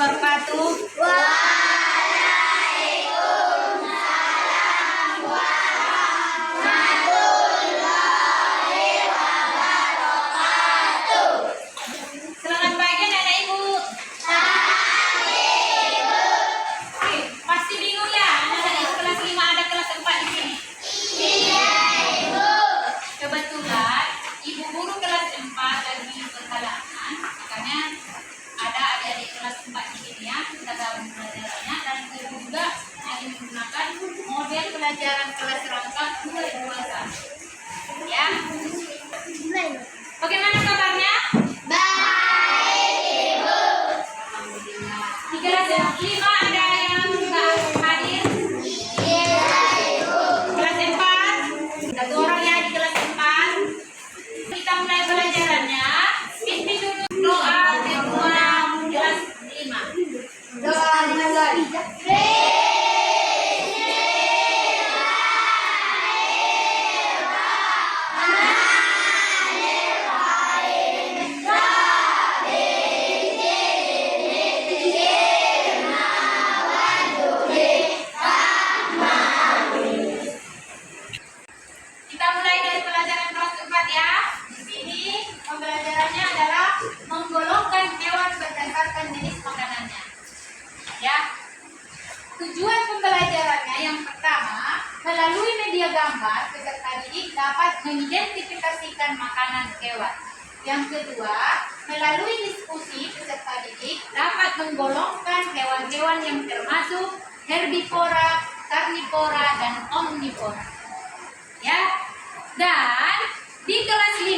wabarakatuh. Waalaikumsalam warahmatullahi wabarakatuh. Selamat pagi anak ibu. Pagi ibu. Oke, pasti bingung ya anak ibu kelas 5 ada kelas 4 di sini. Iya ibu. Kebetulan ibu guru kelas 4 lagi berhalangan, makanya ada adik-adik kelas 4 di sini ya, kita gabung pelajarannya, dan ibu juga ingin menggunakan model pelajaran kelas rangka 2021 ya. Bagaimana kabarnya? Baik ibu. Alhamdulillah. Di kelas 5 ada yang nggak hadir? Iya ibu. Kelas 4 satu orang ya di kelas 4. Kita mulai pelajarannya. Pimpin dulu doa kedua kelas 5. Doa mulai. Kita mulai dari pelajaran kelas 4 ya. Di sini pembelajarannya adalah menggolongkan hewan berdasarkan jenis makanannya. Ya. Tujuan pembelajarannya yang pertama, melalui media gambar peserta didik dapat mengidentifikasikan makanan hewan. Yang kedua, melalui diskusi peserta didik dapat menggolongkan hewan-hewan yang termasuk herbivora, karnivora, dan omnivora. Ya, dan di kelas 5,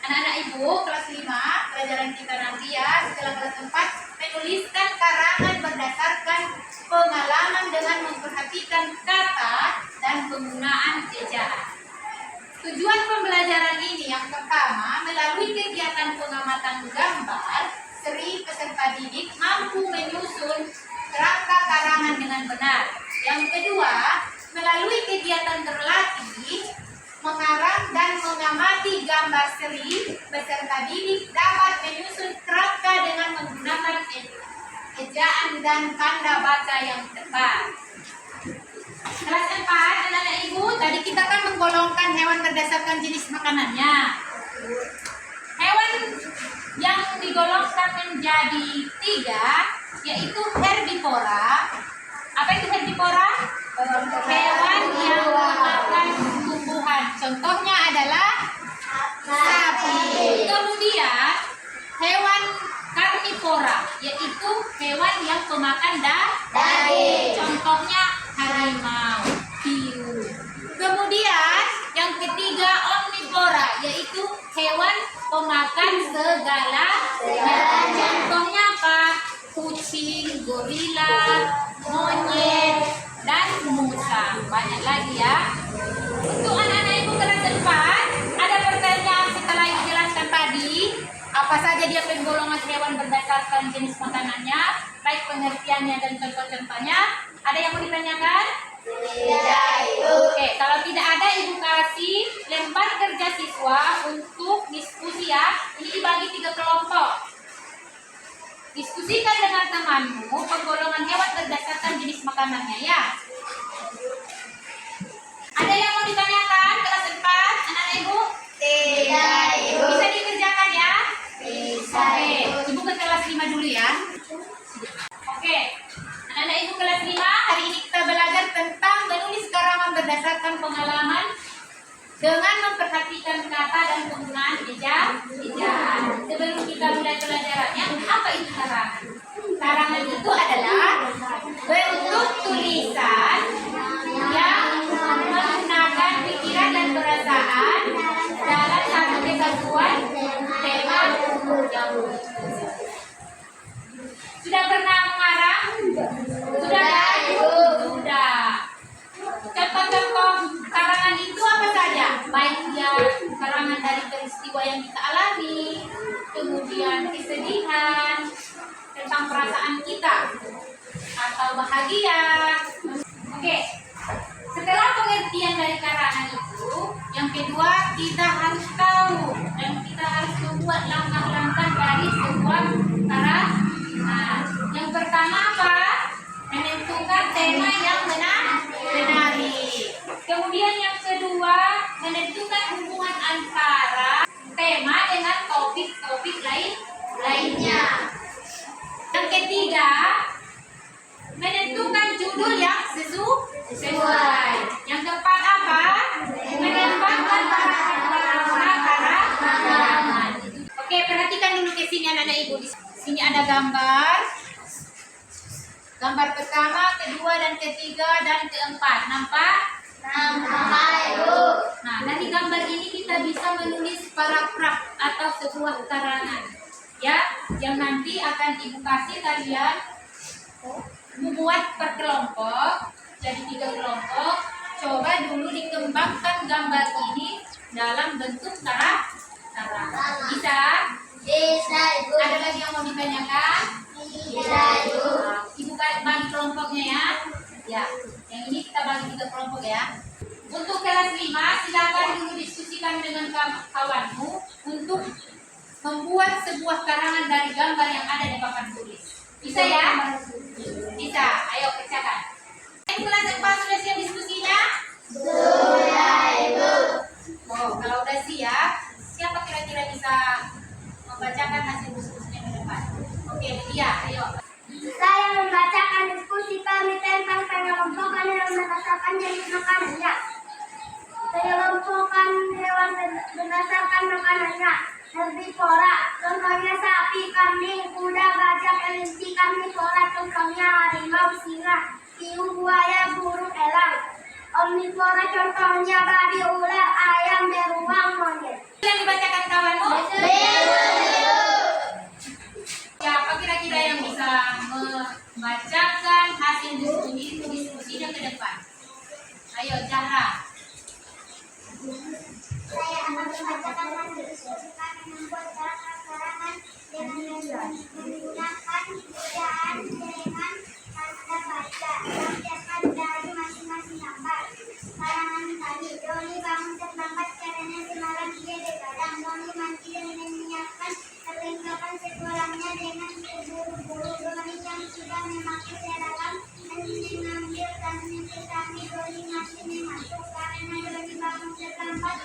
anak-anak ibu kelas 5 pelajaran kita nanti ya, setelah kelas 4 menuliskan karangan berdasarkan pengalaman dengan memperhatikan kata dan penggunaan ejaan. Tujuan pembelajaran ini yang pertama, melalui kegiatan pengamatan gambar, seri peserta didik mampu menyusun kerangka karangan dengan benar. Yang kedua, melalui kegiatan terlatih, mengarang dan mengamati gambar seri, peserta didik dapat menyusun kerangka dengan menggunakan ejaan dan tanda baca yang tepat. Kelas 4, anak-anak ibu, tadi kita kan menggolongkan hewan berdasarkan jenis makanannya. Hewan yang digolongkan menjadi 3, yaitu herbivora. Apa itu herbivora? Hewan yang memakan tumbuhan. Contohnya adalah sapi. Kemudian hewan karnivora, yaitu hewan yang pemakan daging. Contohnya harimau, hiu. Kemudian yang ketiga omnivora, yaitu hewan pemakan segala hewan. Contohnya apa? Kucing, gorila, monyet, dan musa. Banyak lagi ya. Untuk anak-anak ibu kelas 4, ada pertanyaan setelah dijelaskan tadi, apa saja dia penggolongan hewan berdasarkan jenis makanannya, baik pengertiannya dan contoh-contohnya. Ada yang mau ditanyakan? Tidak, ibu. Oke, kalau tidak ada, ibu kasih lembar kerja siswa untuk diskusi ya. Ini dibagi 3 kelompok. Diskusikan dengan temanmu penggolongan hewan berdasarkan jenis makanannya ya. Ada yang mau ditanyakan kelas 4, anak-anak ibu? Tidak, ibu. Bisa dikerjakan ya? Bisa. Oke, ibu ke kelas 5 dulu ya. Oke, anak-anak ibu kelas 5, hari ini kita belajar tentang menulis karangan berdasarkan pengalaman dengan memperhatikan kata dan penggunaan ejaan. Sebelum kita mulai pelajarannya, apa itu karangan? Karangan itu adalah bentuk tulisan yang menggunakan pikiran dan perasaan dalam satu kesatuan tema yang sudah pernah mengarang? Sudah kan? Sudah. Contoh-contoh karangan itu apa saja? Baik dia karangan dari peristiwa yang kita alami, kemudian kesedihan, tentang perasaan kita, atau bahagia. Oke, setelah pengertian dari karangan itu, yang kedua kita harus tahu dan kita harus membuat langkah-langkah dari sebuah karangan Oke, sini anak-anak ibu. Di sini ada gambar. Gambar pertama, kedua, dan ketiga, dan keempat. Nampak? Nampak, Ibu. Nah, dari gambar ini kita bisa menulis paragraf atau sebuah karangan. Ya, yang nanti akan ibu kasih kalian membuat per kelompok. Jadi 3 kelompok. Coba dulu dikembangkan gambar ini dalam bentuk karangan. Bisa? Bisa, Ibu. Ada lagi yang mau ditanyakan? Bisa, Ibu. Ibu bagi kelompoknya ya. Ya, yang ini kita bagi 3 kelompok ya. Untuk kelas 5, silakan dulu diskusikan dengan kawanmu untuk membuat sebuah karangan dari gambar yang ada di papan tulis. Bisa ya? Bisa. Ayo kerjakan. Kelas 4 sudah siap diskusinya? Sudah, Ibu. Oh, kalau udah siap, siapa kira-kira bisa membacakan hasil diskusinya ke depan? Oke, dia, ayo. Saya membacakan diskusi kami tentang pengelompokan hewan berdasarkan jenis makanannya. Pengelompokan hewan berdasarkan makanannya. Herbivora, contohnya sapi, kambing, kuda, gajah, kelinci. Karnivora, contohnya harimau, singa, hiu, buaya, burung, elang. Omnivora, contohnya babi, ular, ayam, beruang, monyet. Yang dibacakan kawanmu? Siapa kira-kira yang bisa membacakan hasil diskusinya ke depan? Ayo, Zahra. Saya akan membacakan hasil diskusi kami membuat karangan dengan menggunakan ejaan, jerengan, tanda baca, dan cetak dari masing-masing gambar. Karangan tadi, Doni bangun terlambat karena semalam dia begadang. Doni mandi dan menyiapkan perlengkapan sekolahnya dengan terburu-buru. Doni yang sudah memakai seragam dan mengambil dan menyetrika Doni masih mengantuk karena Doni bangun terlambat.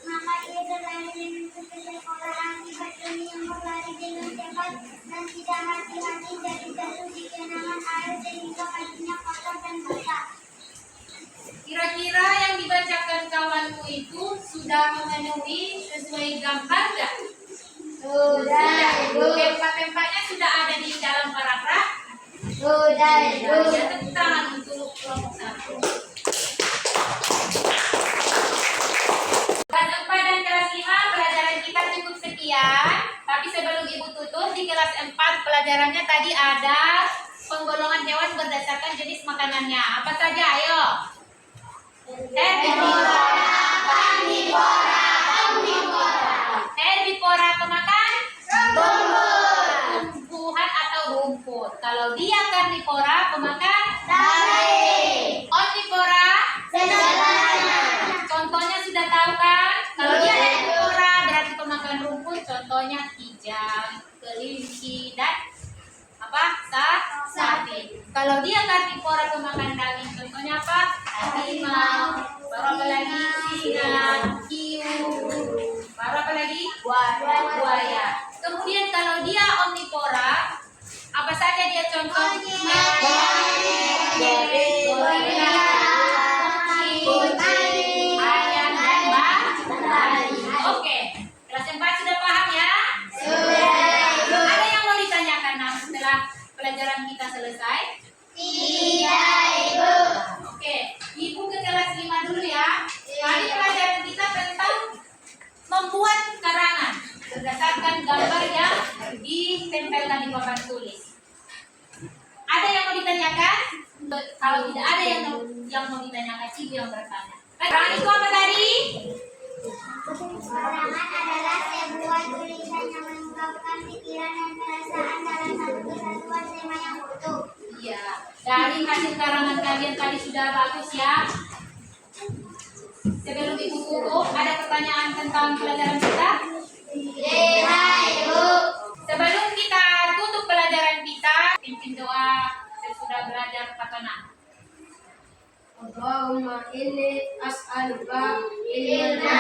Maka ia berlari menuju ke sekolah. Akibat Doni yang berlari dengan cepat dan tidak hati-hati jadi jatuh di genangan air sehingga bajunya kotor dan basah. Kira-kira yang dibacakan kawanmu itu sudah memenuhi sesuai gambar nggak? Sudah, Ibu. Tempat-tempatnya sudah ada di dalam paragraf? Sudah, Ibu. Ya, tepuk tangan untuk kelompok 1. Kelas 4 dan kelas 5 pelajaran kita cukup sekian. Tapi sebelum Ibu tutup, di kelas 4 pelajarannya tadi ada penggolongan hewan berdasarkan jenis makanannya. Apa saja? Ayo. Herbivora, karnivora, omnivora. Herbivora pemakan tumbuhan atau rumput. Kalau dia karnivora pemakan daging. Omnivora segalanya. Contohnya sudah tahu kan? Kalau dia herbivora berarti pemakan rumput. Contohnya kijang, kelinci, dan apa? Sapi. Kalau dia karnivora pemakan daging, contohnya apa? Harimau. Baru apa lagi? Singa, hiu. Baru apa lagi? Buaya. Kemudian kalau dia omnivora, apa saja dia contohnya? Gorila, kucing, ayam, dan babi. Oke, kelas 4 sudah paham ya? Sudah. Ada yang mau ditanyakan setelah pelajaran kita selesai? Tidak, Ibu. Oke, Ibu ke kelas 5 dulu ya. Tadi pelajaran kita tentang membuat karangan berdasarkan gambar yang ditempelkan di papan tulis. Ada yang mau ditanyakan? Kalau tidak ada yang mau ditanyakan, Ibu yang bertanya. Karangan itu apa tadi? Karangan adalah sebuah tulisan yang mengungkapkan pikiran dan perasaan dalam satu kesatuan tema yang utuh. Iya, dari hasil karangan kalian tadi sudah bagus ya. Sebelum Ibu tutup, ada pertanyaan tentang pelajaran kita? Tidak, Ibu. Sebelum kita tutup pelajaran kita, pimpin doa sesudah belajar Fatana. Allahumma inni as'aluka ilman